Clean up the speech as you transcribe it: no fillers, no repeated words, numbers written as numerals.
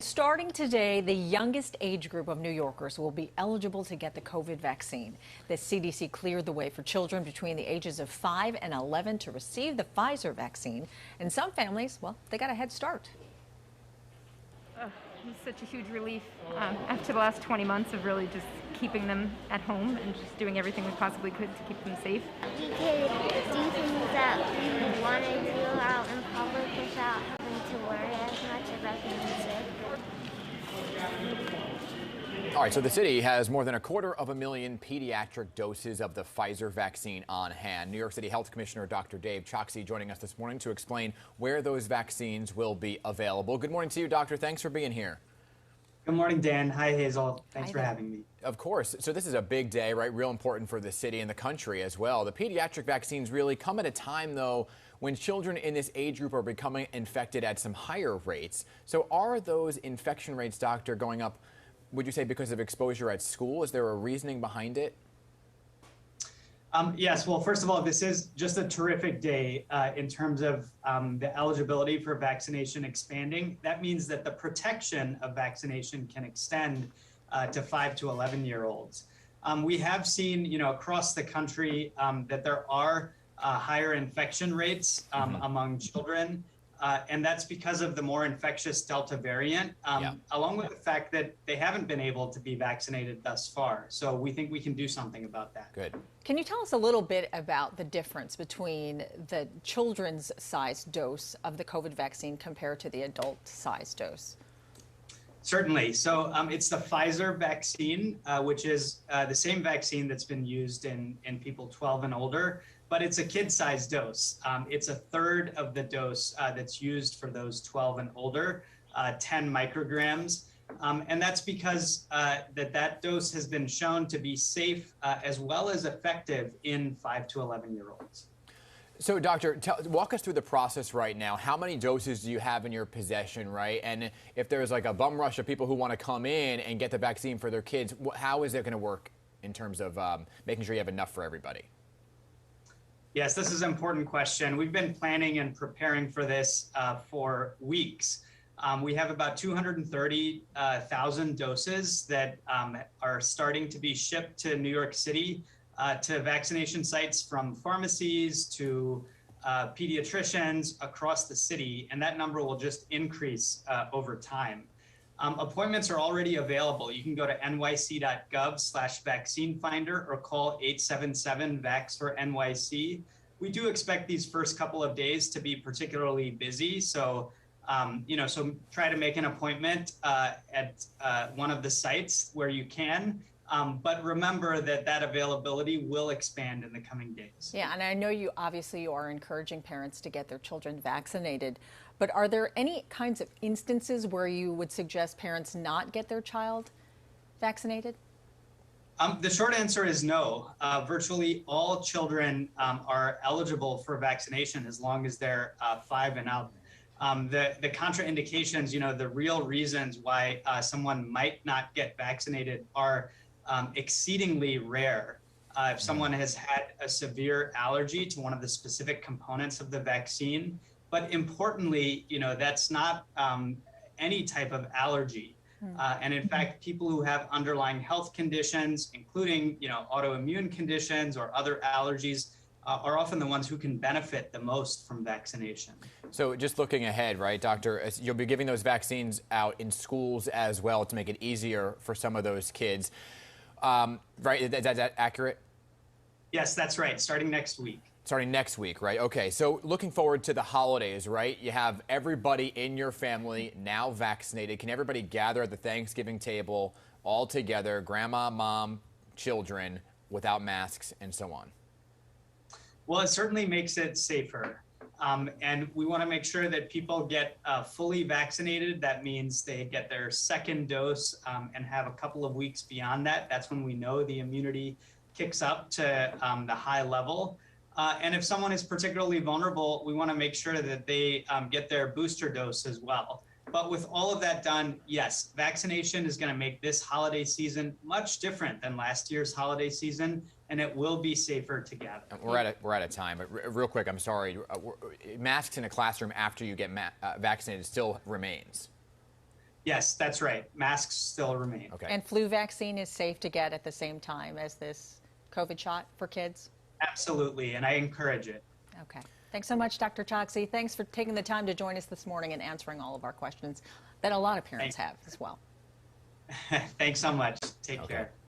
Starting today, the youngest age group of New Yorkers will be eligible to get the COVID vaccine. The CDC cleared the way for children between the ages of 5 and 11 to receive the Pfizer vaccine. And some families, well, they got a head start. It was such a huge relief after the last 20 months of really just keeping them at home and just doing everything we possibly could to keep them safe. We could do things that we want to do out in public without having to worry as much about being sick. All right, so the city has more than 250,000 pediatric doses of the Pfizer vaccine on hand. New York City Health Commissioner Dr. Dave Chokshi joining us this morning to explain where those vaccines will be available. Good morning to you, Doctor. Thanks for being here. Good morning, Dan. Hi, Hazel. Thanks for having me. Of course. So this is a big day, right? Real important for the city and the country as well. The pediatric vaccines really come at a time, though, when children in this age group are becoming infected at some higher rates. So are those infection rates, Doctor, going up, would you say, because of exposure at school? Is there a reasoning behind it? Yes. Well, first of all, this is just a terrific day in terms of the eligibility for vaccination expanding. That means that the protection of vaccination can extend to 5 to 11-year-olds. We have seen, across the country that there are higher infection rates among children. And that's because of the more infectious Delta variant, along with the fact that they haven't been able to be vaccinated thus far. So we think we can do something about that. Good. Can you tell us a little bit about the difference between the children's size dose of the COVID vaccine compared to the adult size dose? Certainly. So it's the Pfizer vaccine, which is the same vaccine that's been used in people 12 and older, but it's a kid-sized dose. It's a third of the dose that's used for those 12 and older, 10 micrograms. And that's because that dose has been shown to be safe as well as effective in 5 to 11-year-olds. So, Doctor, walk us through the process right now. How many doses do you have in your possession, right? And if there's like a bum rush of people who want to come in and get the vaccine for their kids, how is it going to work in terms of making sure you have enough for everybody? Yes, this is an important question. We've been planning and preparing for this for weeks. We have about 230,000 doses that are starting to be shipped to New York City to vaccination sites from pharmacies to pediatricians across the city, and that number will just increase over time. Appointments are already available. You can go to nyc.gov/vaccine finder or call 877-VAX-FOR-NYC. We do expect these first couple of days to be particularly busy, so so try to make an appointment at one of the sites where you can. But remember that availability will expand in the coming days. Yeah, and I know you are encouraging parents to get their children vaccinated, but are there any kinds of instances where you would suggest parents not get their child vaccinated? The short answer is no. Virtually all children are eligible for vaccination as long as they're 5 and up. The contraindications, the real reasons why someone might not get vaccinated are exceedingly rare. If someone has had a severe allergy to one of the specific components of the vaccine, but importantly, that's not any type of allergy. And in fact, people who have underlying health conditions, including, autoimmune conditions or other allergies, are often the ones who can benefit the most from vaccination. So just looking ahead, right, Doctor, you'll be giving those vaccines out in schools as well to make it easier for some of those kids. Right, is that accurate? Yes, that's right, starting next week. Starting next week, right? Okay, so looking forward to the holidays, right? You have everybody in your family now vaccinated. Can everybody gather at the Thanksgiving table all together, grandma, mom, children, without masks and so on? Well, it certainly makes it safer. And we want to make sure that people get fully vaccinated. That means they get their second dose and have a couple of weeks beyond that. That's when we know the immunity kicks up to the high level. And if someone is particularly vulnerable, we want to make sure that they get their booster dose as well. But with all of that done, yes, vaccination is going to make this holiday season much different than last year's holiday season, and it will be safer to gather. We're out of time, but real quick, I'm sorry. Masks in a classroom after you get vaccinated still remains. Yes, that's right. Masks still remain. Okay. And flu vaccine is safe to get at the same time as this COVID shot for kids? Absolutely, and I encourage it. Okay. Thanks so much, Dr. Chokshi. Thanks for taking the time to join us this morning and answering all of our questions that a lot of parents have as well. Thanks so much. Take care.